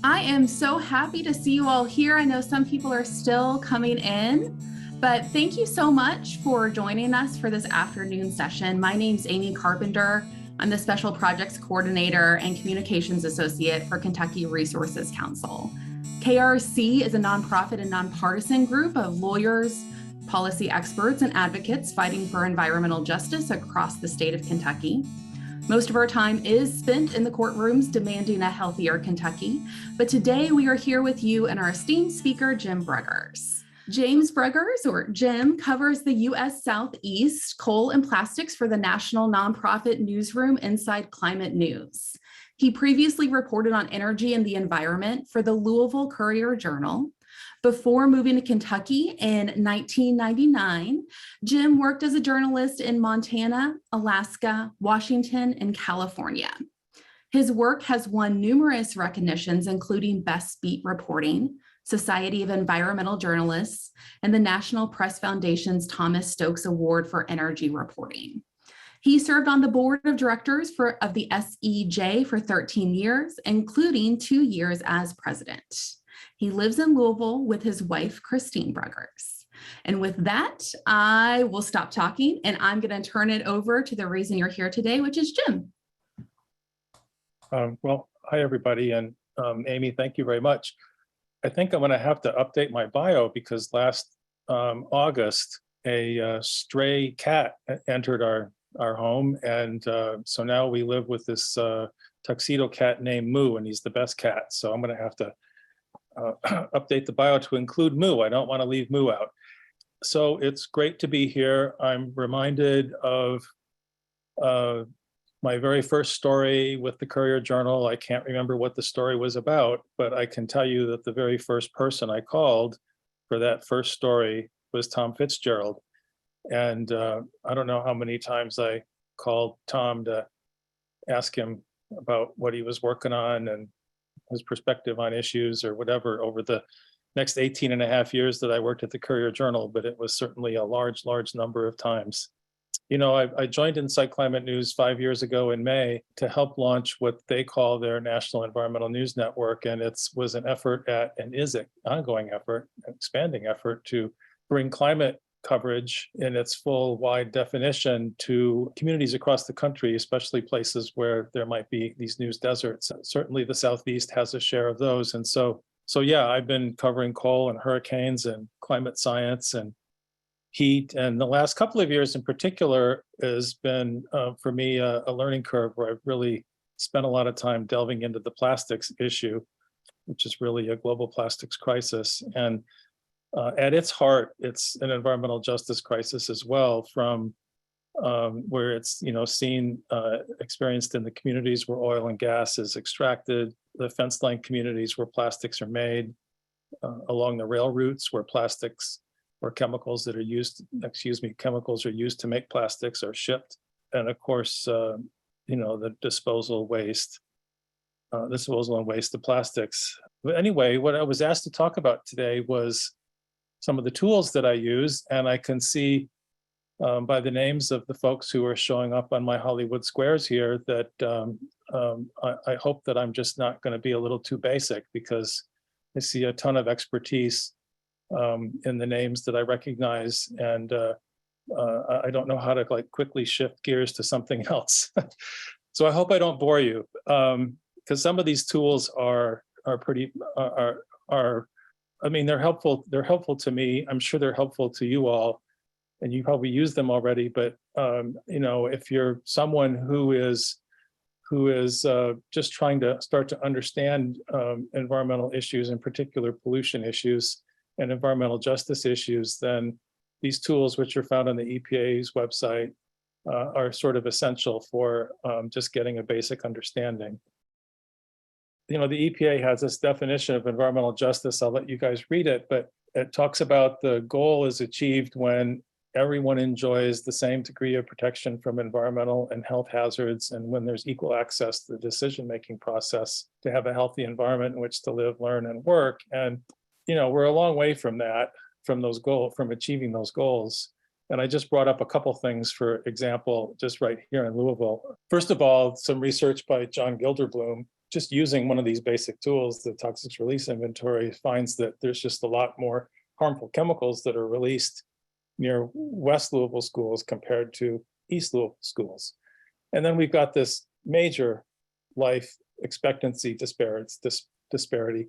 I am so happy to see you all here. I know some people are still coming in, but thank you so much for joining us for this afternoon session. My name's Amy Carpenter. I'm the Special Projects Coordinator and Communications Associate for Kentucky Resources Council. KRC is a nonprofit and nonpartisan group of lawyers, policy experts, and advocates fighting for environmental justice across the state of Kentucky. Most of our time is spent in the courtrooms demanding a healthier Kentucky, but today we are here with you and our esteemed speaker, Jim Bruggers. James Bruggers, or Jim, covers the U.S. Southeast coal and plastics for the national nonprofit newsroom Inside Climate News. He previously reported on energy and the environment for the Louisville Courier Journal. Before moving to Kentucky in 1999, Jim worked as a journalist in Montana, Alaska, Washington, and California. His work has won numerous recognitions, including Best Beat Reporting, Society of Environmental Journalists, and the National Press Foundation's Thomas Stokes Award for Energy Reporting. He served on the board of directors of the SEJ for 13 years, including 2 years as president. He lives in Louisville with his wife, Christine Bruggers. And with that, I will stop talking and I'm going to turn it over to the reason you're here today, which is Jim. Well, hi, everybody. And Amy, thank you very much. I think I'm going to have to update my bio because last August, a stray cat entered our home. And so now we live with this tuxedo cat named Moo, and he's the best cat. So I'm going to have to update the bio to include Moo. I don't want to leave Moo out. So it's great to be here. I'm reminded of my very first story with the Courier Journal. I can't remember what the story was about, but I can tell you that the very first person I called for that first story was Tom Fitzgerald. And I don't know how many times I called Tom to ask him about what he was working on and his perspective on issues or whatever over the next 18 and a half years that I worked at the Courier Journal, but it was certainly a large number of times. You know, I joined Inside Climate News 5 years ago in May to help launch what they call their National Environmental News Network. And it was an effort and is an ongoing effort, an expanding effort to bring climate coverage in its full wide definition to communities across the country, especially places where there might be these news deserts. Certainly the Southeast has a share of those. And so yeah, I've been covering coal and hurricanes and climate science and heat. And the last couple of years in particular has been for me a learning curve where I've really spent a lot of time delving into the plastics issue, which is really a global plastics crisis. And at its heart, it's an environmental justice crisis as well, from where it's experienced in the communities where oil and gas is extracted, the fence line communities where plastics are made, along the rail routes where plastics or chemicals that are used, chemicals are used to make plastics are shipped, and of course, the disposal and waste of plastics. But anyway, what I was asked to talk about today was some of the tools that I use, and I can see by the names of the folks who are showing up on my Hollywood squares here that I hope that I'm just not going to be a little too basic, because I see a ton of expertise in the names that I recognize, and I don't know how to quickly shift gears to something else. So I hope I don't bore you, because some of these tools are I mean, they're helpful. They're helpful to me. I'm sure they're helpful to you all, and you probably use them already. But if you're someone who is just trying to start to understand environmental issues, in particular pollution issues and environmental justice issues, then these tools, which are found on the EPA's website, are sort of essential for just getting a basic understanding. The EPA has this definition of environmental justice. I'll let you guys read it, but it talks about the goal is achieved when everyone enjoys the same degree of protection from environmental and health hazards, and when there's equal access to the decision-making process to have a healthy environment in which to live, learn, and work. And, we're a long way from that, from achieving those goals. And I just brought up a couple things, for example, just right here in Louisville. First of all, some research by John Gilderbloom. just using one of these basic tools, the toxics release inventory, finds that there's just a lot more harmful chemicals that are released near West Louisville schools compared to East Louisville schools. And then we've got this major life expectancy disparity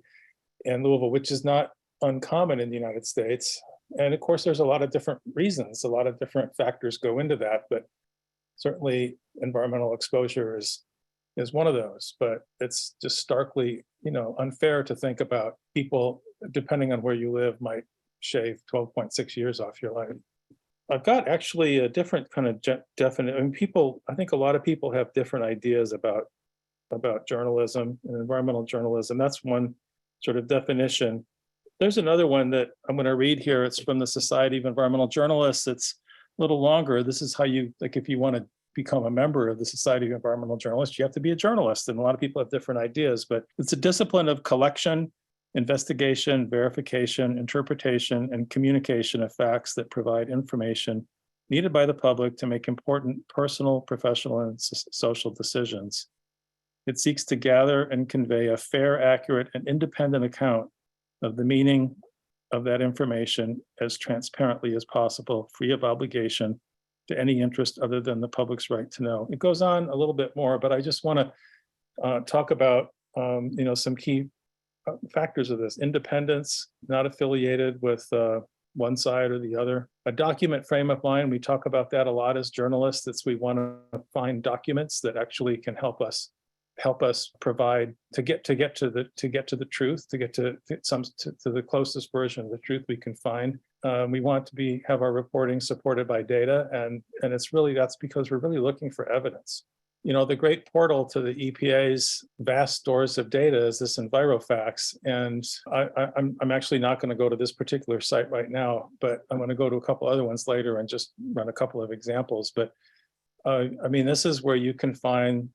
in Louisville, which is not uncommon in the United States. And of course, there's a lot of different reasons, a lot of different factors go into that, but certainly environmental exposure is one of those. But it's just starkly, unfair to think about people, depending on where you live, might shave 12.6 years off your life. I've got actually a different kind of definite, I think a lot of people have different ideas about journalism and environmental journalism. That's one sort of definition. There's another one that I'm going to read here. It's from the Society of Environmental Journalists. It's a little longer. This is how you, like, if you want to become a member of the Society of Environmental Journalists, you have to be a journalist. And a lot of people have different ideas, but it's a discipline of collection, investigation, verification, interpretation, and communication of facts that provide information needed by the public to make important personal, professional, and social decisions. It seeks to gather and convey a fair, accurate, and independent account of the meaning of that information as transparently as possible, free of obligation to any interest other than the public's right to know. It goes on a little bit more, but I just want to talk about some key factors of this. Independence, not affiliated with one side or the other. A document frame of mind, we talk about that a lot as journalists. It's we want to find documents that actually can help us provide to get to the truth, to get to the closest version of the truth we can find. We want to have our reporting supported by data, and it's really, that's because we're really looking for evidence. The great portal to the EPA's vast stores of data is this EnviroFacts, and I'm actually not going to go to this particular site right now, but I'm going to go to a couple other ones later and just run a couple of examples. But this is where you can find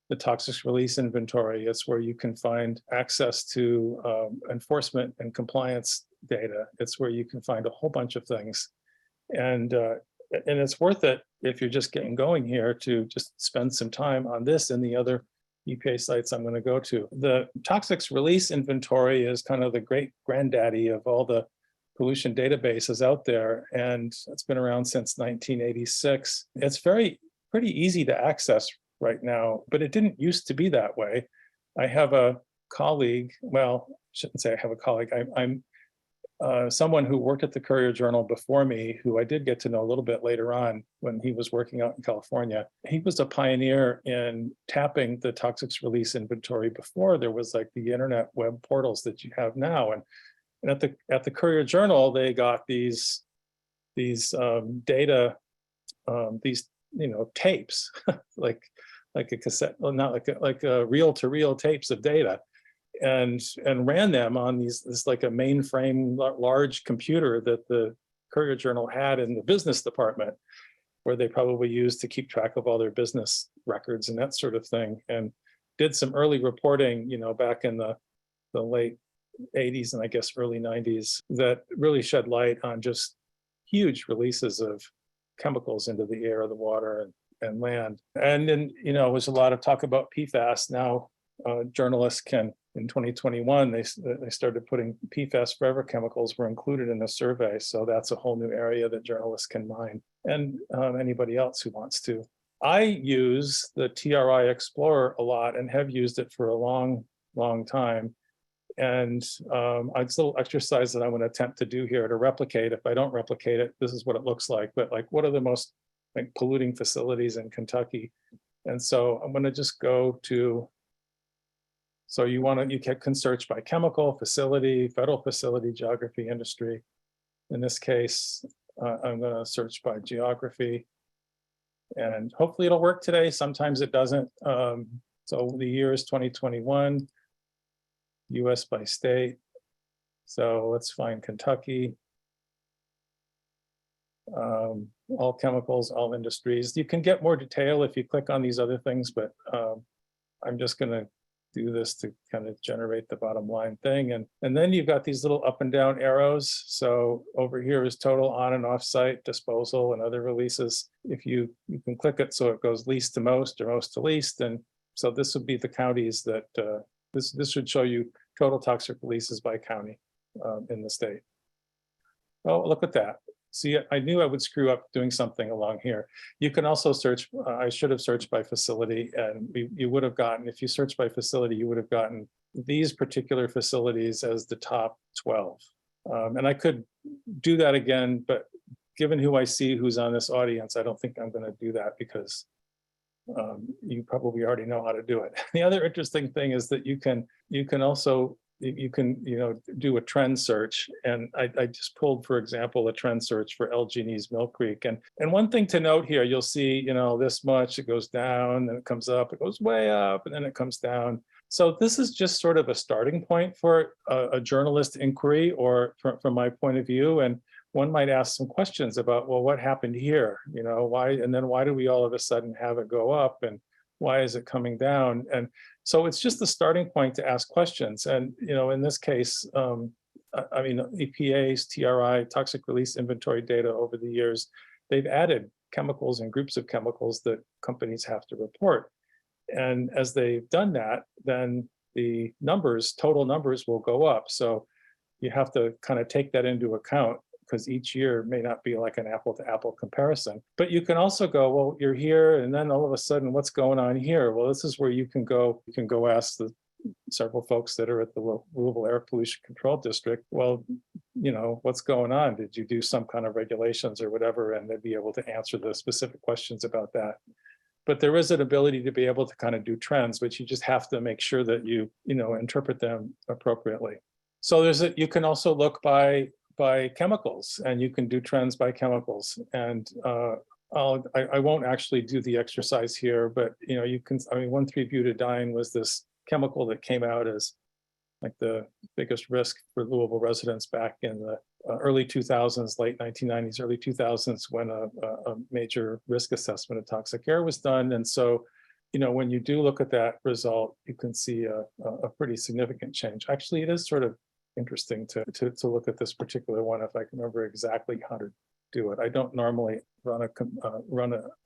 the toxics release inventory. It's where you can find access to enforcement and compliance data. It's where you can find a whole bunch of things. And it's worth it if you're just getting going here to just spend some time on this and the other EPA sites I'm going to go to. The toxics release inventory is kind of the great granddaddy of all the pollution databases out there, and it's been around since 1986. It's pretty easy to access right now, but it didn't used to be that way. I have a colleague, well, I shouldn't say I have a colleague, I'm someone who worked at the Courier Journal before me, who I did get to know a little bit later on when he was working out in California. He was a pioneer in tapping the toxics release inventory before there was like the internet web portals that you have now. And at the Courier Journal, they got these data, these tapes, like a cassette, well, not like a reel-to-reel tapes of data, and ran them on this like a mainframe large computer that the Courier Journal had in the business department, where they probably used to keep track of all their business records and that sort of thing, and did some early reporting, back in the late 80s and I guess early 90s, that really shed light on just huge releases of chemicals into the air, the water, and land. And then, it was a lot of talk about PFAS. Now, journalists can, in 2021, they started putting PFAS forever chemicals were included in the survey. So that's a whole new area that journalists can mine, and anybody else who wants to. I use the TRI Explorer a lot and have used it for a long, long time. And it's a little exercise that I'm going to attempt to do here to replicate. If I don't replicate it, this is what it looks like. But like, what are the most polluting facilities in Kentucky? And so I'm going to just go to, so you can search by chemical, facility, federal facility, geography, industry. In this case, I'm going to search by geography, and hopefully it'll work today. Sometimes it doesn't. So the year is 2021. US by state. So let's find Kentucky. All chemicals, all industries. You can get more detail if you click on these other things, but I'm just going to do this to kind of generate the bottom line thing. And then you've got these little up and down arrows. So over here is total on and off site disposal and other releases. If you can click it so it goes least to most or most to least, and So this would be the counties that, this should show you total toxic releases by county in the state. Oh, look at that. See, I knew I would screw up doing something along here. You can also search, I should have searched by facility, and you would have gotten, if you search by facility, you would have gotten these particular facilities as the top 12. And I could do that again, but given who I see who's on this audience, I don't think I'm going to do that because you probably already know how to do it. The other interesting thing is that you can also do a trend search, and I just pulled, for example, a trend search for El Genie's Mill Creek, and one thing to note here, you'll see this much, it goes down, then it comes up, it goes way up, and then it comes down. So this is just sort of a starting point for a journalist inquiry, or from my point of view, and one might ask some questions about, well, what happened here? Why, and then why do we all of a sudden have it go up, and why is it coming down? And so it's just the starting point to ask questions. And, in this case, EPA's TRI, toxic release inventory data over the years, they've added chemicals and groups of chemicals that companies have to report. And as they've done that, then the total numbers will go up. So you have to kind of take that into account, because each year may not be like an apple to apple comparison. But you can also go, well, you're here, and then all of a sudden, what's going on here? Well, this is where you can go ask the several folks that are at the Louisville Air Pollution Control District, well, what's going on? Did you do some kind of regulations or whatever? And they'd be able to answer the specific questions about that. But there is an ability to be able to kind of do trends, but you just have to make sure that you interpret them appropriately. So you can also look by chemicals, and you can do trends by chemicals. And I won't actually do the exercise here, but you can. 1,3-butadiene was this chemical that came out as like the biggest risk for Louisville residents back in the early 2000s, late 1990s, early 2000s, when a major risk assessment of toxic air was done. And so, when you do look at that result, you can see a pretty significant change. Actually, it is sort of interesting to look at this particular one, if I can remember exactly how to do it. I don't normally run a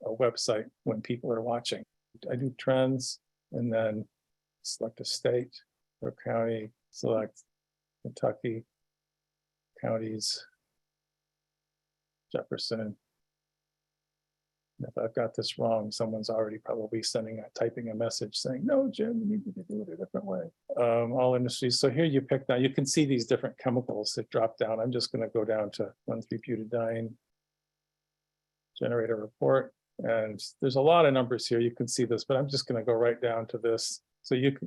website when people are watching. I do trends, and then select a state or county, select Kentucky, counties, Jefferson. If I've got this wrong, someone's already probably typing a message saying, no, Jim, you need to do it a different way. All industries. So here you pick now, you can see these different chemicals that drop down. I'm just going to go down to 1,3-butadiene, generate a report. And there's a lot of numbers here. You can see this, but I'm just going to go right down to this. So it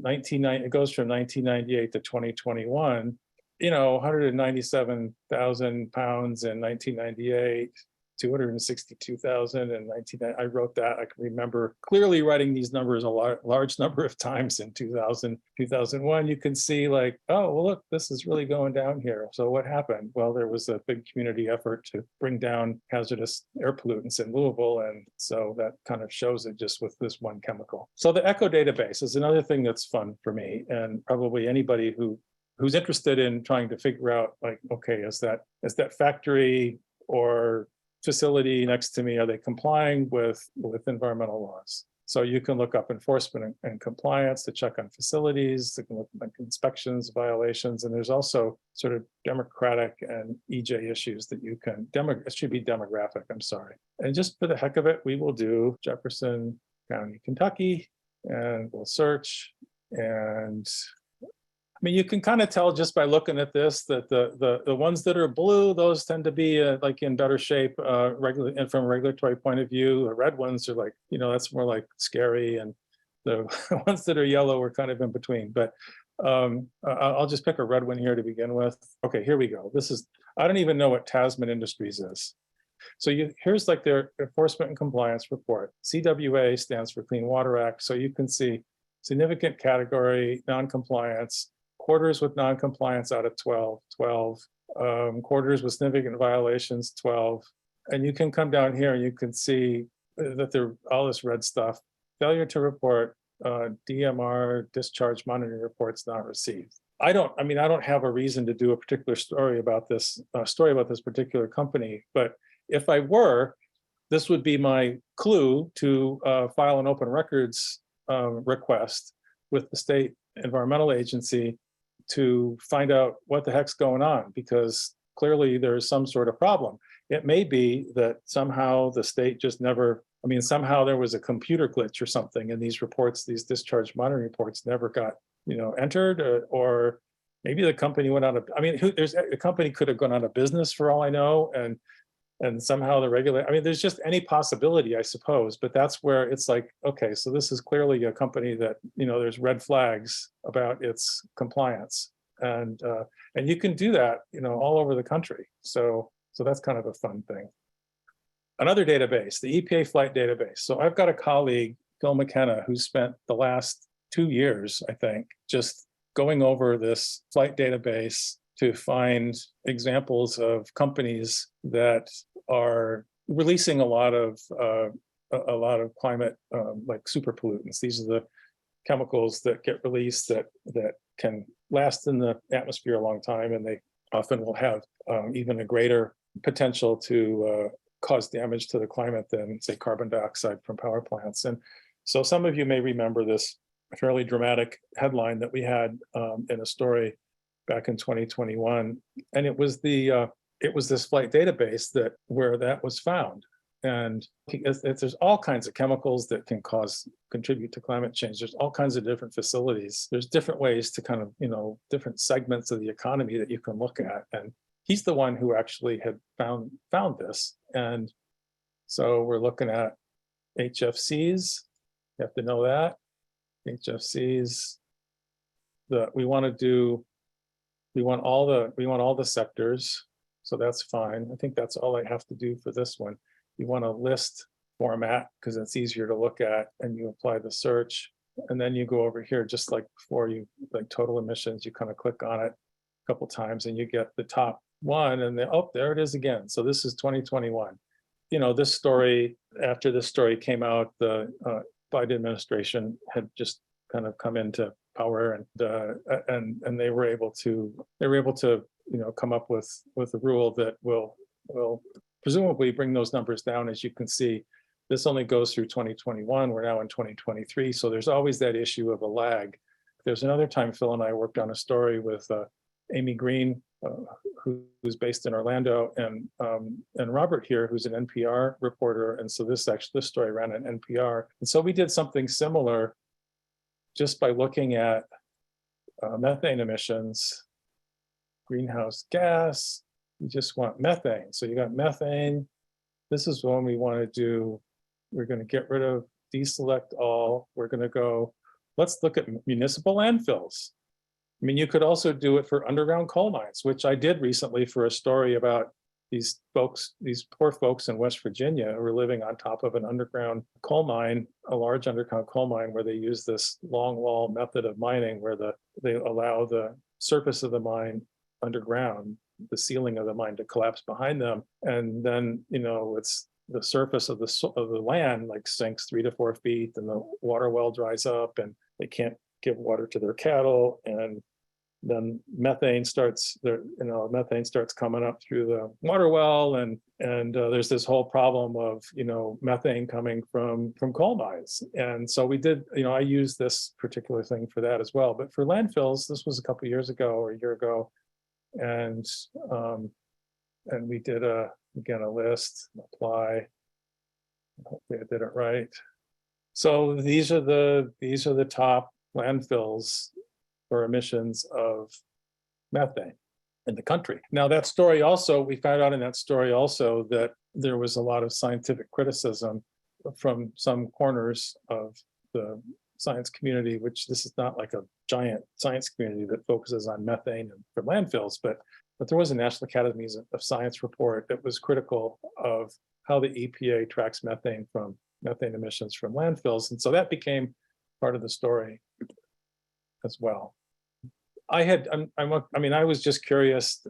goes from 1998 to 2021, 197,000 pounds in 1998. 262,000 in 1990. I wrote that. I can remember clearly writing these numbers a large number of times in 2000, 2001. You can see like, oh, well, look, this is really going down here. So what happened? Well, there was a big community effort to bring down hazardous air pollutants in Louisville. And so that kind of shows it just with this one chemical. So the ECHO database is another thing that's fun for me, and probably anybody who's interested in trying to figure out, like, okay, is that factory or facility next to me, are they complying with environmental laws? So you can look up enforcement and compliance to check on facilities, you can look at inspections, violations, and there's also sort of democratic and EJ issues that you can, it should be demographic, I'm sorry. And just for the heck of it, we will do Jefferson County, Kentucky, and we'll search. And you can kind of tell just by looking at this that the ones that are blue, those tend to be like in better shape, and from a regulatory point of view. The red ones are like, that's more like scary, and the ones that are yellow are kind of in between. But I'll just pick a red one here to begin with. Okay, here we go. I don't even know what Tasman Industries is. So here's like their enforcement and compliance report. CWA stands for Clean Water Act. So you can see significant category, non-compliance, quarters with non-compliance out of 12, quarters with significant violations, 12. And you can come down here and you can see that there all this red stuff. Failure to report, DMR, discharge monitoring reports not received. I don't have a reason to do a particular story about this particular company, but if I were, this would be my clue to file an open records request with the state environmental agency to find out what the heck's going on, because clearly there's some sort of problem. It may be that somehow the state just never, somehow there was a computer glitch or something, and these reports, these discharge monitoring reports never got, entered, or maybe the company went out of, the company could have gone out of business for all I know, and somehow the regulator, there's just any possibility, I suppose, but that's where it's like, okay, so this is clearly a company that, there's red flags about its compliance. And you can do that, all over the country. So that's kind of a fun thing. Another database, the EPA flight database. So I've got a colleague, Phil McKenna, who spent the last 2 years, I think, just going over this flight database to find examples of companies that are releasing a lot of climate like super pollutants. These are the chemicals that get released that can last in the atmosphere a long time, and they often will have even a greater potential to cause damage to the climate than, say, carbon dioxide from power plants. And so some of you may remember this fairly dramatic headline that we had in a story back in 2021, and it was this flight database where that was found. And there's all kinds of chemicals that can contribute to climate change. There's all kinds of different facilities. There's different ways to kind of, different segments of the economy that you can look at. And he's the one who actually had found this. And so we're looking at HFCs. You have to know that. HFCs, we want all the sectors. So that's fine. I think that's all I have to do for this one. You want a list format because it's easier to look at, and you apply the search, and then you go over here, just like before, like total emissions, you kind of click on it a couple times and you get the top one, and then, oh, there it is again. So this is 2021. This story, after this story came out, the Biden administration had just kind of come into power, and they were able to come up with a rule that will presumably bring those numbers down. As you can see, this only goes through 2021. We're now in 2023. So there's always that issue of a lag. There's another time Phil and I worked on a story with Amy Green, who's based in Orlando, and Robert here, who's an NPR reporter. And so this story ran on NPR. And so we did something similar just by looking at methane emissions, greenhouse gas. You just want methane. So you got methane. This is one we want to do. We're going to get rid of, deselect all. We're going to go, let's look at municipal landfills. You could also do it for underground coal mines, which I did recently for a story about these poor folks in West Virginia who are living on top of an underground coal mine, a large underground coal mine, where they use this long wall method of mining, where they allow the surface of the mine underground, the ceiling of the mine, to collapse behind them, and then it's the surface of the land like sinks 3 to 4 feet, and the water well dries up, and they can't give water to their cattle, and then methane starts coming up through the water well, and there's this whole problem of methane coming from coal mines. And so we did, I used this particular thing for that as well. But for landfills, this was a couple of years ago or a year ago, and we did a list, apply. Hopefully I did it right. So these are the top landfills for emissions of methane in the country. Now that story also, we found out in that story also that there was a lot of scientific criticism from some corners of the science community, which this is not like a giant science community that focuses on methane and for landfills, but there was a National Academies of Science report that was critical of how the EPA tracks methane emissions from landfills. And so that became part of the story as well. I was just curious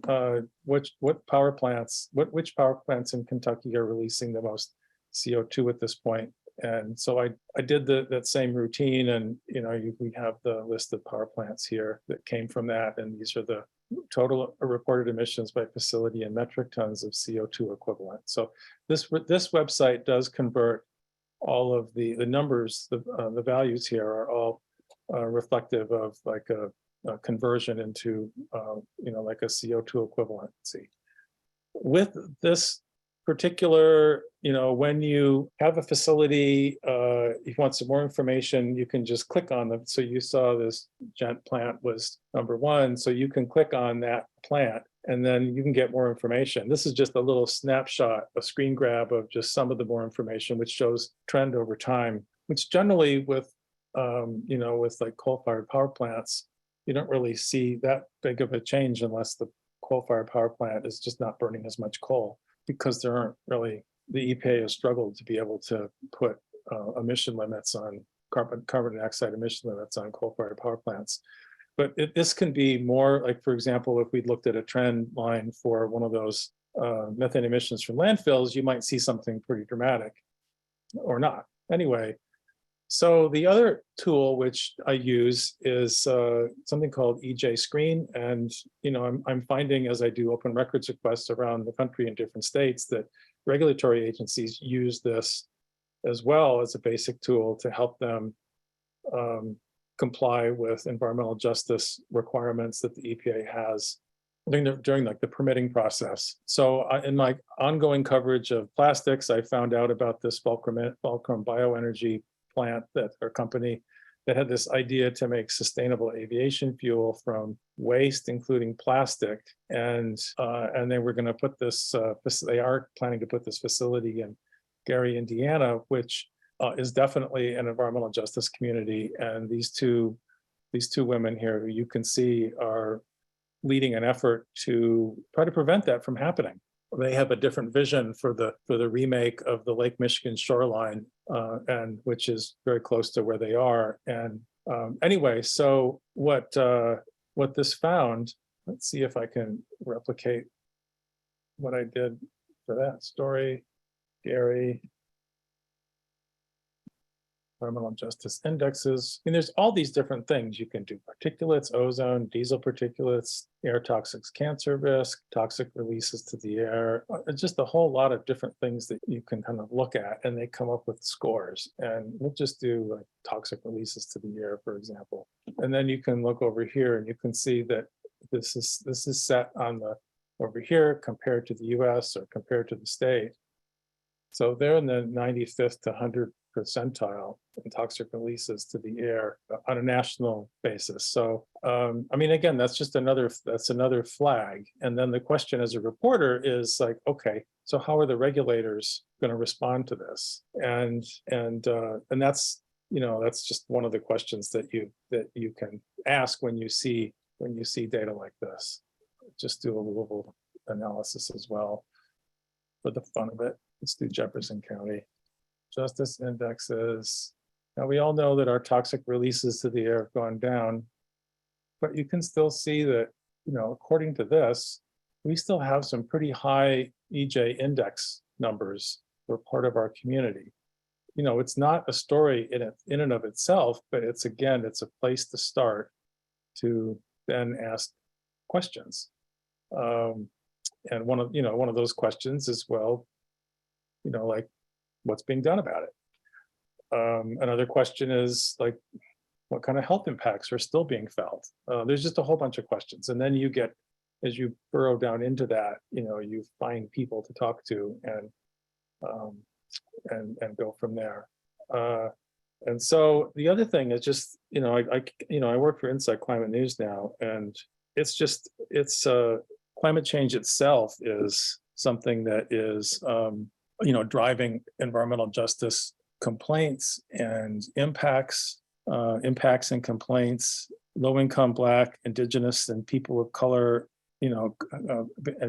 which power plants in Kentucky are releasing the most CO2 at this point. And so I did that same routine, and we have the list of power plants here that came from that, and these are the total reported emissions by facility in metric tons of CO2 equivalent. So this website does convert all of the numbers, the values here are all reflective of like a conversion into, like a CO2 equivalency. With this particular, when you have a facility, if you want some more information, you can just click on them. So you saw this gent plant was number 1. So you can click on that plant and then you can get more information. This is just a little snapshot, a screen grab of just some of the more information, which shows trend over time, which generally with, with like coal-fired power plants, you don't really see that big of a change unless the coal-fired power plant is just not burning as much coal, because there aren't really, the EPA has struggled to be able to put emission limits on carbon dioxide emission limits on coal-fired power plants. But this can be more like, for example, if we looked at a trend line for one of those methane emissions from landfills, you might see something pretty dramatic or not. Anyway, so the other tool which I use is something called EJ Screen. And, I'm finding as I do open records requests around the country in different states that regulatory agencies use this as well as a basic tool to help them comply with environmental justice requirements that the EPA has during like the permitting process. So in my ongoing coverage of plastics, I found out about this Fulcrum Bioenergy plant, that or company that had this idea to make sustainable aviation fuel from waste, including plastic, and they were going to put this. They are planning to put this facility in Gary, Indiana, which is definitely an environmental justice community. And these two women here, who you can see, are leading an effort to try to prevent that from happening. They have a different vision for the remake of the Lake Michigan shoreline, and which is very close to where they are. And anyway, so what this found, let's see if I can replicate what I did for that story. Gary, environmental justice indexes. I mean, there's all these different things you can do: particulates, ozone, diesel particulates, air toxics, cancer risk, toxic releases to the air, just a whole lot of different things that you can kind of look at, and they come up with scores. And we'll just do like toxic releases to the air, for example. And then you can look over here and you can see that this is set on the over here compared to the US or compared to the state. So they're in the 95th to 100th percentile in toxic releases to the air on a national basis. So, I mean, again, that's another flag. And then the question as a reporter is like, okay, so how are the regulators going to respond to this? And that's, that's just one of the questions that you can ask when you see data like this. Just do a Louisville analysis as well for the fun of it. Let's do Jefferson County. Justice indexes. Now we all know that our toxic releases to the air have gone down, but you can still see that, according to this, we still have some pretty high EJ index numbers for part of our community. It's not a story in and of itself, but it's a place to start to then ask questions. And one of those questions is, well, like, what's being done about it? Another question is like, what kind of health impacts are still being felt? There's just a whole bunch of questions. And then you get, as you burrow down into that, you find people to talk to and go from there. And so the other thing is just, I work for Inside Climate News now, and it's climate change itself is something that is, driving environmental justice complaints and impacts and complaints. Low-income, Black, Indigenous, and people of color, and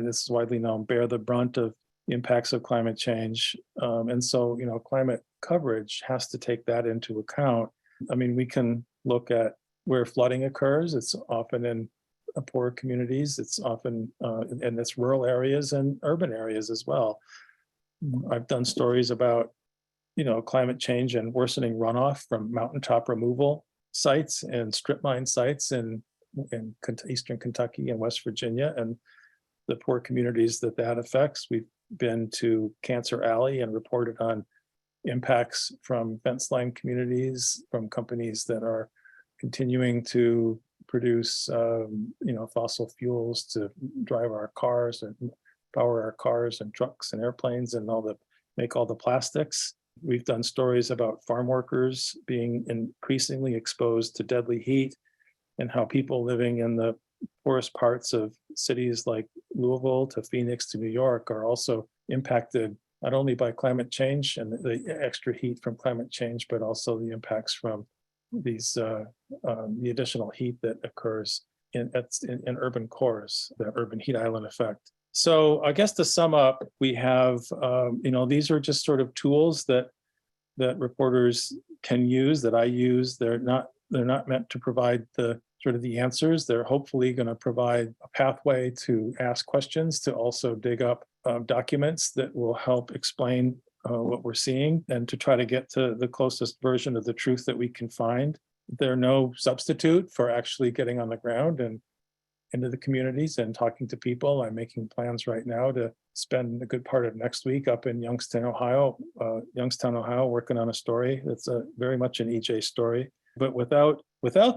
this is widely known, bear the brunt of the impacts of climate change. And so, climate coverage has to take that into account. I mean, we can look at where flooding occurs. It's often in poorer communities. It's often in its rural areas and urban areas as well. I've done stories about, climate change and worsening runoff from mountaintop removal sites and strip mine sites in Eastern Kentucky and West Virginia, and the poor communities that affects. We've been to Cancer Alley and reported on impacts from fence line communities, from companies that are continuing to produce, fossil fuels to drive our cars and power our cars and trucks and airplanes and make all the plastics. We've done stories about farm workers being increasingly exposed to deadly heat and how people living in the poorest parts of cities like Louisville to Phoenix to New York are also impacted not only by climate change and the extra heat from climate change, but also the impacts from the additional heat that occurs in urban cores, the urban heat island effect. So I guess to sum up, we have, these are just sort of tools that reporters can use, that I use. They're not meant to provide the answers. They're hopefully going to provide a pathway to ask questions, to also dig up documents that will help explain what we're seeing and to try to get to the closest version of the truth that we can find. They're no substitute for actually getting on the ground and into the communities and talking to people. I'm making plans right now to spend a good part of next week up in Youngstown, Ohio, working on a story that's very much an EJ story. But without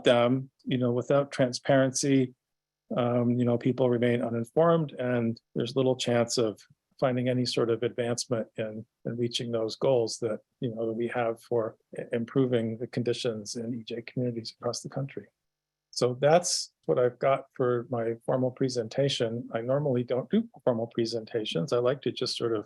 them, without transparency, people remain uninformed, and there's little chance of finding any sort of advancement in reaching those goals that that we have for improving the conditions in EJ communities across the country. So that's what I've got for my formal presentation. I normally don't do formal presentations. I like to just sort of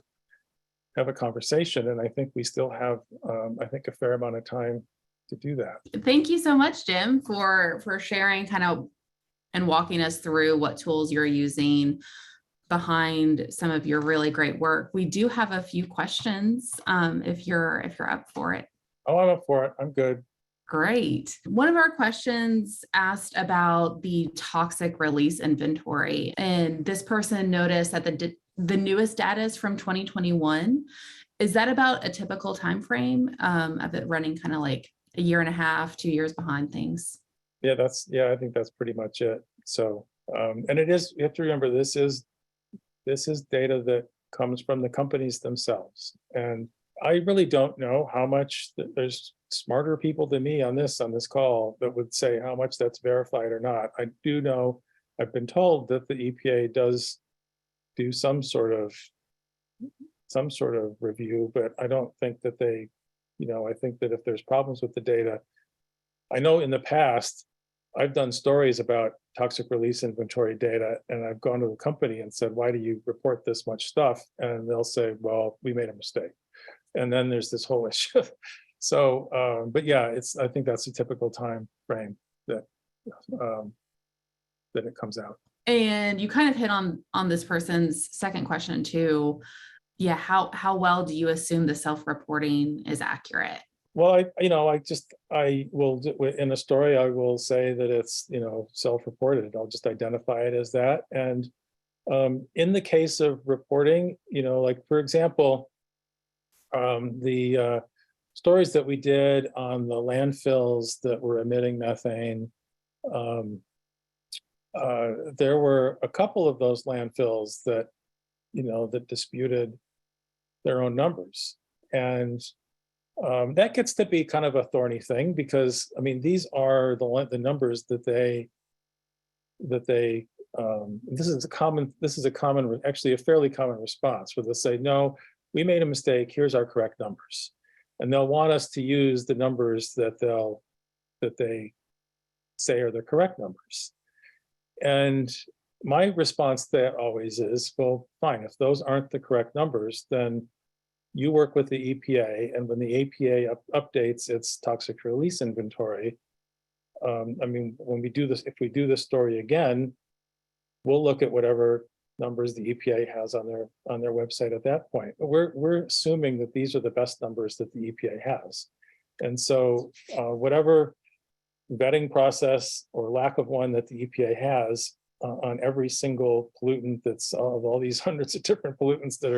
have a conversation, and I think we still have, a fair amount of time to do that. Thank you so much, Jim, for sharing and walking us through what tools you're using behind some of your really great work. We do have a few questions if you're up for it. Oh, I'm up for it. I'm good. Great. One of our questions asked about the toxic release inventory, and this person noticed that the newest data is from 2021. Is that about a typical time frame of it running kind of like a year and a half, 2 years behind things? Yeah, I think that's pretty much it. So, and it is, you have to remember, this is data that comes from the companies themselves. And I really don't know how much, there's smarter people than me on this call that would say how much that's verified or not. I do know, I've been told that the EPA does do some sort of review, but I don't think that they, I think that if there's problems with the data, I know in the past, I've done stories about toxic release inventory data, and I've gone to the company and said, why do you report this much stuff? And they'll say, well, we made a mistake. And then there's this whole issue. So, but yeah, I think that's a typical time frame that it comes out. And you kind of hit on this person's second question too. Yeah, how well do you assume the self-reporting is accurate? Well, I will, in a story, I will say that it's, self-reported. I'll just identify it as that. And in the case of reporting, like, for example, the stories that we did on the landfills that were emitting methane, there were a couple of those landfills that, that disputed their own numbers. And that gets to be kind of a thorny thing, because these are the numbers that they this is actually a fairly common response, where they'll say, no, we made a mistake, here's our correct numbers. And they'll want us to use the numbers that they say are the correct numbers. And my response to that always is, well, fine, if those aren't the correct numbers, then you work with the EPA, and when the EPA updates its toxic release inventory, when we do this, if we do this story again, we'll look at whatever numbers the EPA has on their website at that point. But we're assuming that these are the best numbers that the EPA has. And so whatever vetting process or lack of one that the EPA has on every single pollutant that's of all these hundreds of different pollutants that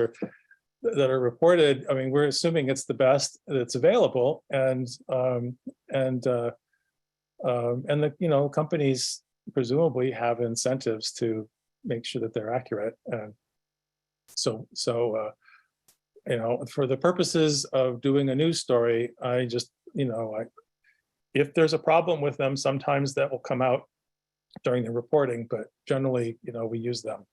are reported, we're assuming it's the best that's available, and the companies presumably have incentives to make sure that they're accurate. And so for the purposes of doing a news story, I just, if there's a problem with them, sometimes that will come out during the reporting, but generally, we use them.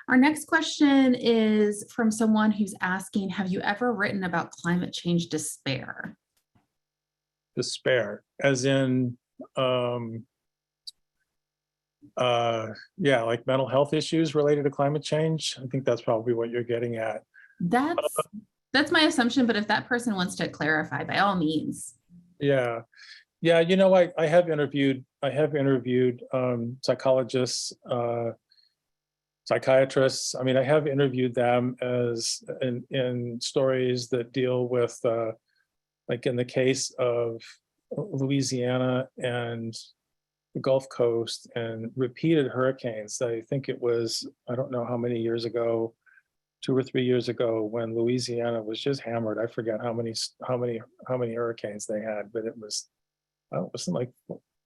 Our next question is from someone who's asking, have you ever written about climate change despair? Despair, as in, like mental health issues related to climate change. I think that's probably what you're getting at. That's my assumption, but if that person wants to clarify, by all means. Yeah. I have interviewed psychologists, psychiatrists. I mean, I have interviewed them as in stories that deal with, like in the case of Louisiana and the Gulf Coast and repeated hurricanes. I think it was, I don't know how many years ago, 2 or 3 years ago, when Louisiana was just hammered. I forget how many hurricanes they had, but it was, it wasn't like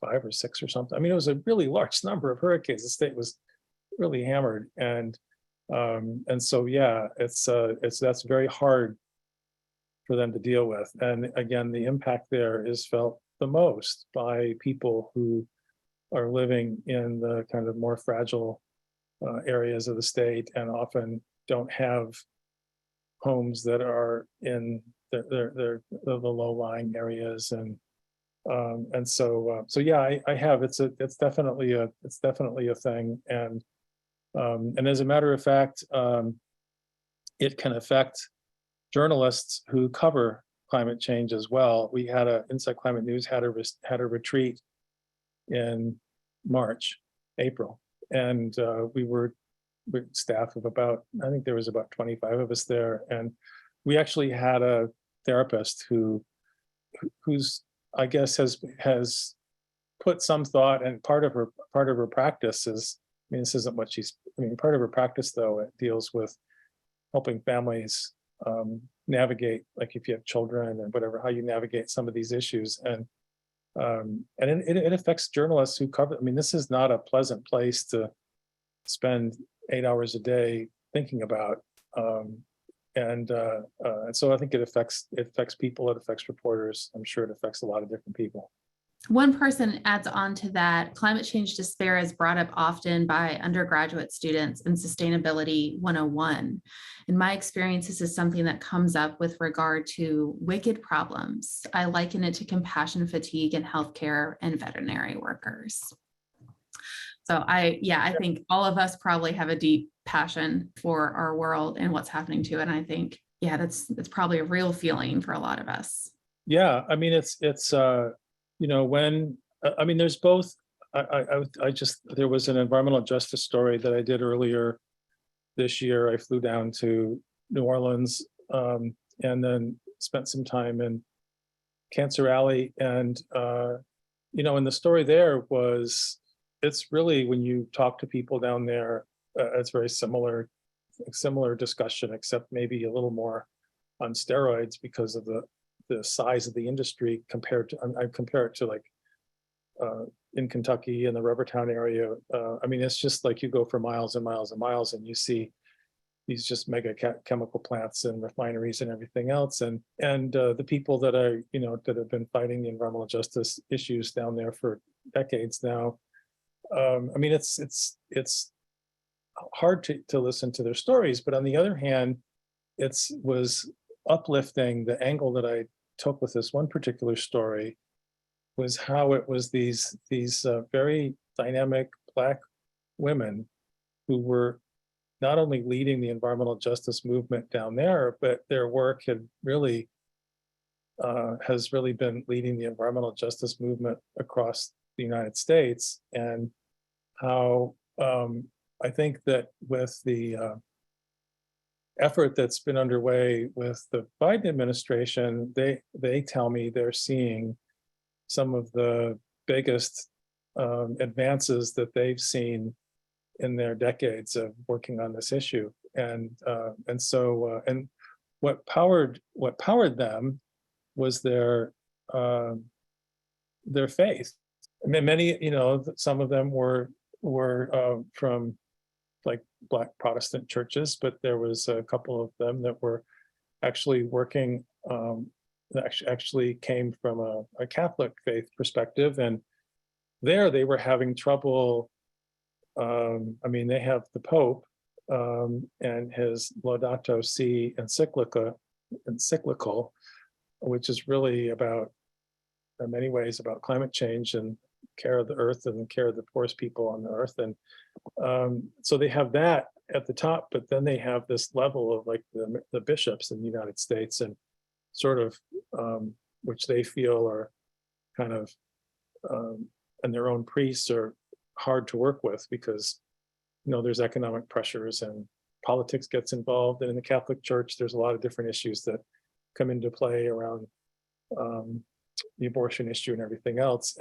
5 or 6 or something. I mean, it was a really large number of hurricanes. The state was really hammered, and so that's very hard for them to deal with. And again, the impact there is felt the most by people who are living in the kind of more fragile areas of the state, and often don't have homes that are in the low-lying areas, and so I have. It's definitely a thing, and as a matter of fact, it can affect journalists who cover climate change as well. We had Inside Climate News had a retreat in April, and we were staff of about, I think there was about 25 of us there, and we actually had a therapist who's I guess has put some thought, and part of her practice is, I mean, this isn't what part of her practice though, it deals with helping families navigate, like if you have children and whatever, how you navigate some of these issues, and it affects journalists who cover. I mean, this is not a pleasant place to spend 8 hours a day thinking about, and so I think it affects people. It affects reporters. I'm sure it affects a lot of different people. One person adds on to that, climate change despair is brought up often by undergraduate students in Sustainability 101. In my experience, this is something that comes up with regard to wicked problems. I liken it to compassion fatigue in healthcare and veterinary workers. So I think all of us probably have a deep passion for our world and what's happening to it. And I think, that's probably a real feeling for a lot of us. Yeah, I mean, it's there's both. There was an environmental justice story that I did earlier this year. I flew down to New Orleans, and then spent some time in Cancer Alley, and and the story there was, it's really, when you talk to people down there, it's very similar discussion, except maybe a little more on steroids because of the size of the industry compared to, I compare it to like in Kentucky in the Rubbertown area. I mean, it's just like you go for miles and miles and miles, and you see these just mega chemical plants and refineries and everything else. And the people that are, that have been fighting the environmental justice issues down there for decades now. I mean, it's hard to listen to their stories, but on the other hand, was uplifting. The angle that I took with this one particular story was how it was these very dynamic Black women who were not only leading the environmental justice movement down there, but their work has really been leading the environmental justice movement across the United States. And how I think that with the effort that's been underway with the Biden administration, they tell me they're seeing some of the biggest advances that they've seen in their decades of working on this issue. And what powered them was their faith. I mean, many, some of them were from like Black Protestant churches, but there was a couple of them that were actually working, actually came from a Catholic faith perspective, and there they were having trouble. I mean, they have the Pope and his Laudato Si encyclical, which is really about, in many ways, about climate change and care of the earth and care of the poorest people on the earth. And so they have that at the top, but then they have this level of like the bishops in the United States, and sort of which they feel are kind of and their own priests are hard to work with, because there's economic pressures and politics gets involved, and in the Catholic Church there's a lot of different issues that come into play around the abortion issue and everything else.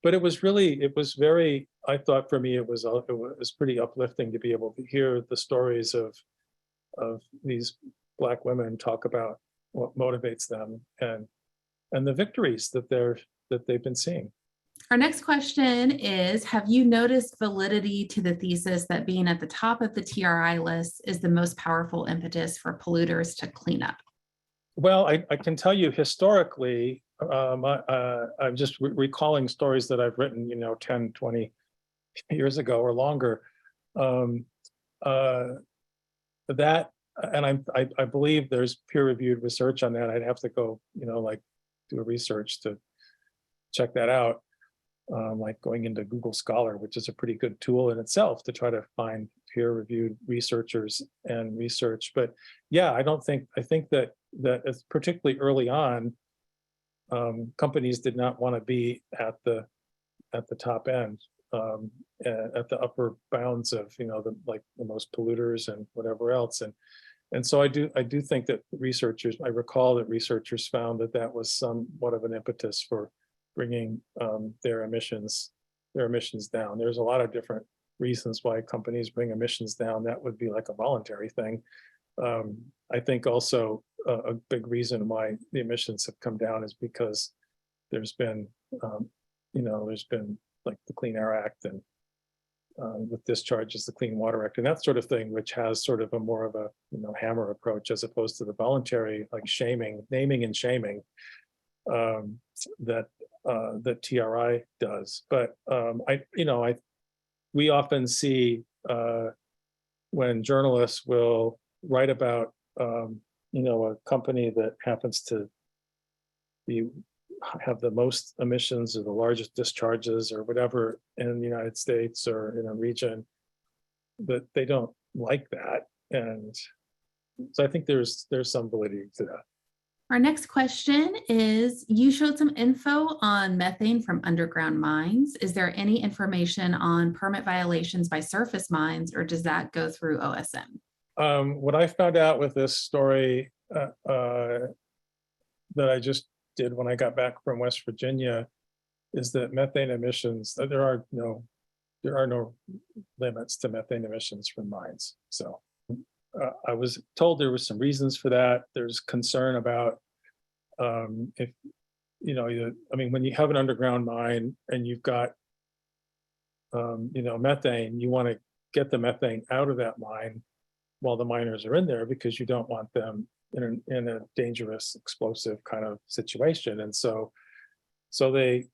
But it was very, I thought for me, it was pretty uplifting to be able to hear the stories of these Black women talk about what motivates them and the victories that they've been seeing. Our next question is, have you noticed validity to the thesis that being at the top of the TRI list is the most powerful impetus for polluters to clean up? Well, I can tell you historically, I'm just recalling stories that I've written, 10, 20 years ago or longer. That, and I believe there's peer-reviewed research on that. I'd have to go, do a research to check that out. Like going into Google Scholar, which is a pretty good tool in itself to try to find peer-reviewed researchers and research. But yeah, I think that it's particularly early on, companies did not want to be at the top end, at the upper bounds of the most polluters and whatever else. And so I do think that I recall that researchers found that was somewhat of an impetus for bringing their emissions down. There's a lot of different reasons why companies bring emissions down. That would be like a voluntary thing. I think also a big reason why the emissions have come down is because there's been like the Clean Air Act, and with discharges, the Clean Water Act, and that sort of thing, which has sort of a more of a hammer approach as opposed to the voluntary, like naming and shaming that TRI does. But we often see when journalists will write about a company that happens to have the most emissions or the largest discharges or whatever in the United States or in a region, that they don't like that. And so I think there's some validity to that. Our next question is, you showed some info on methane from underground mines. Is there any information on permit violations by surface mines, or does that go through OSM? What I found out with this story that I just did when I got back from West Virginia is that methane emissions, there are no limits to methane emissions from mines. So I was told there were some reasons for that. There's concern about if when you have an underground mine and you've got methane, you want to get the methane out of that mine while the miners are in there, because you don't want them in a dangerous explosive kind of situation. And so they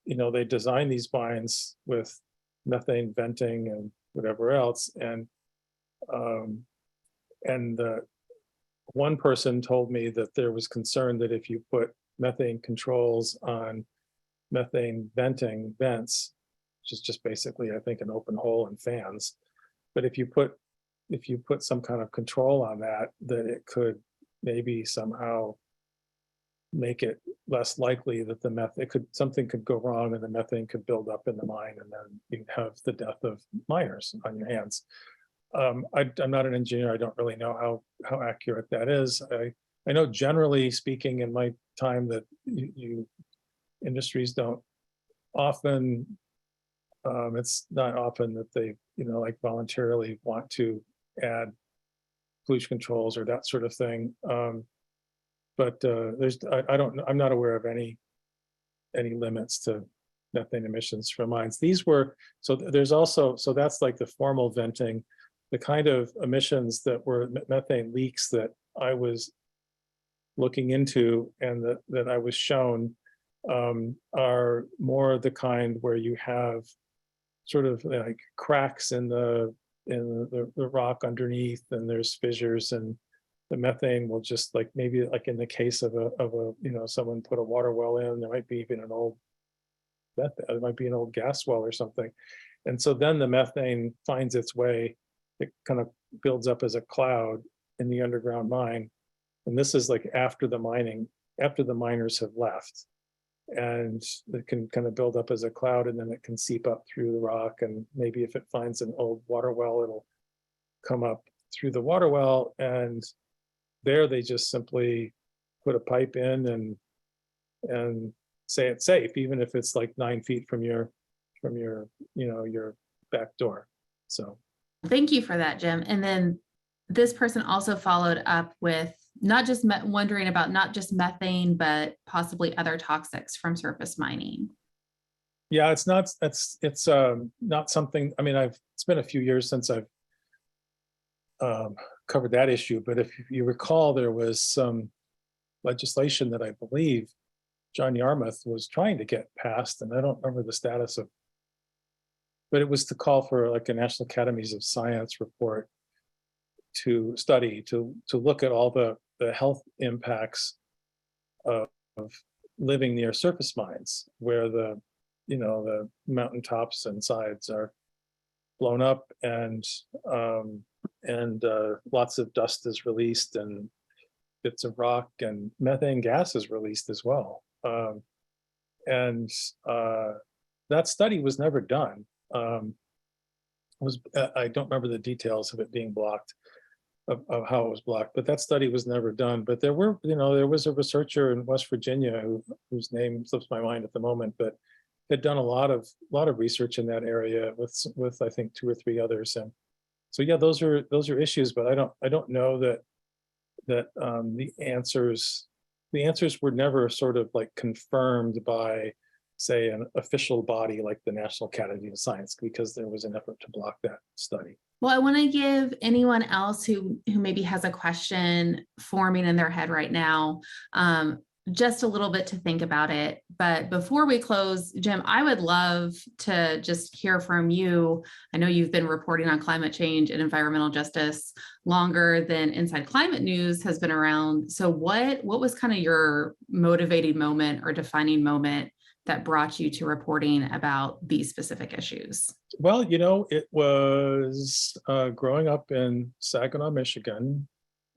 design these mines with methane venting and whatever else. And one person told me that there was concern that if you put methane controls on methane vents, which is just basically, I think, an open hole and fans, but if you put some kind of control on that it could maybe somehow make it less likely that something could go wrong and the methane could build up in the mine, and then you have the death of miners on your hands. I'm not an engineer. I don't really know how accurate that is. I know, generally speaking, in my time, that industries don't often. It's not often that they voluntarily want to add pollution controls or that sort of thing. But I'm not aware of any limits to methane emissions from mines. That's like the formal venting. The kind of emissions that were methane leaks that I was looking into and that I was shown are more of the kind where you have sort of like cracks in the rock underneath, and there's fissures, and the methane will just like, maybe like in the case of a someone put a water well in, there might be even an old it might be an old gas well or something. And so then the methane finds its way, it kind of builds up as a cloud in the underground mine. And this is like after the miners have left. And it can kind of build up as a cloud, and then it can seep up through the rock. And maybe if it finds an old water well, it'll come up through the water well. And there they just simply put a pipe in and say it's safe, even if it's like 9 feet from your your back door. So thank you for that, Jim. And then this person also followed up with not just wondering about not just methane, but possibly other toxics from surface mining. yeah, it's not something, I mean, it's been a few years since I've covered that issue, but if you recall, there was some legislation that I believe John Yarmouth was trying to get passed, and I don't remember the status of, but it was to call for like a National Academies of Science report to study, to look at all the health impacts of living near surface mines, where the mountaintops and sides are blown up, and lots of dust is released, and bits of rock, and methane gas is released as well. And that study was never done. I don't remember the details of it being blocked, of how it was blocked, but that study was never done. But there was a researcher in West Virginia whose name slips my mind at the moment, but had done a lot of research in that area with I think 2 or 3 others. And so yeah, those are issues, but I don't know that the answers were never sort of like confirmed by, say, an official body like the National Academy of Science, because there was an effort to block that study. Well, I want to give anyone else who maybe has a question forming in their head right now, just a little bit to think about it. But before we close, Jim, I would love to just hear from you. I know you've been reporting on climate change and environmental justice longer than Inside Climate News has been around. So what was kind of your motivating moment or defining moment that brought you to reporting about these specific issues? Well, it was growing up in Saginaw, Michigan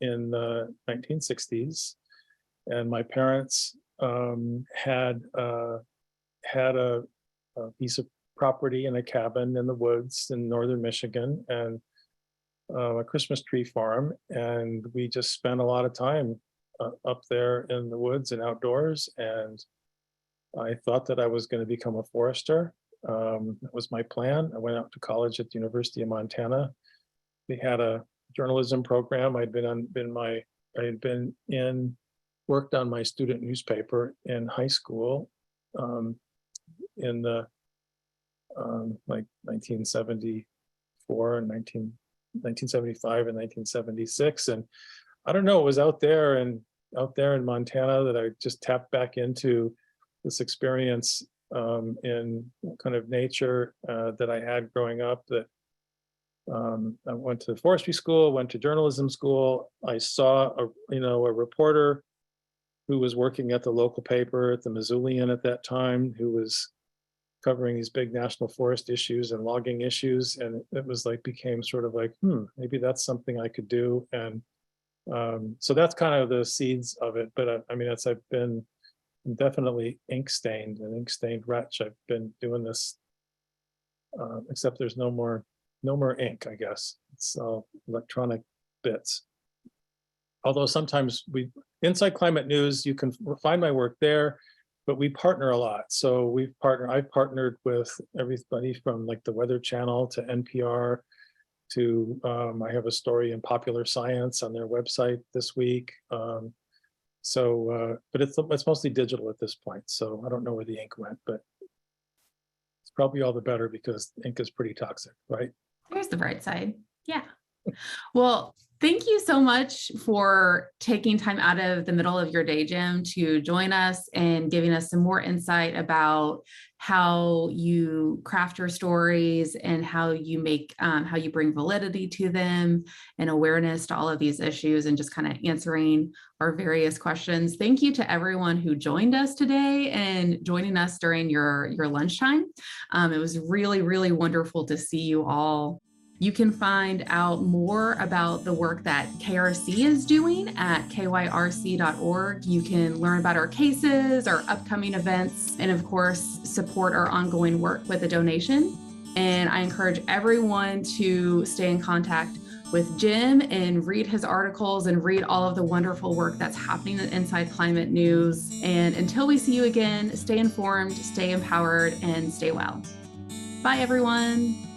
in the 1960s. And my parents had a piece of property and a cabin in the woods in northern Michigan, and a Christmas tree farm. And we just spent a lot of time up there in the woods and outdoors. And I thought that I was going to become a forester. That was my plan. I went out to college at the University of Montana. They had a journalism program. Worked on my student newspaper in high school in the like 1974 and 1975 and 1976. And I don't know, it was out there in Montana that I just tapped back into this experience in kind of nature that I had growing up. That I went to forestry school, went to journalism school. I saw a reporter who was working at the local paper at the Missoulian at that time, who was covering these big national forest issues and logging issues. And it was like, became sort of like, maybe that's something I could do. And so that's kind of the seeds of it. But I mean, I've been definitely an ink-stained wretch. I've been doing this, except there's no more ink, I guess. It's electronic bits. Although sometimes Inside Climate News, you can find my work there, but we partner a lot. So I've partnered with everybody from like the Weather Channel to NPR to, I have a story in Popular Science on their website this week. But it's mostly digital at this point. So I don't know where the ink went, but it's probably all the better because ink is pretty toxic, right? There's the bright side. Yeah. Well, Thank you so much for taking time out of the middle of your day, Jim, to join us and giving us some more insight about how you craft your stories and how you bring validity to them and awareness to all of these issues, and just kind of answering our various questions. Thank you to everyone who joined us today and joining us during your lunchtime. It was really, really wonderful to see you all. You can find out more about the work that KRC is doing at kyrc.org. You can learn about our cases, our upcoming events, and of course, support our ongoing work with a donation. And I encourage everyone to stay in contact with Jim and read his articles and read all of the wonderful work that's happening at Inside Climate News. And until we see you again, stay informed, stay empowered, and stay well. Bye, everyone.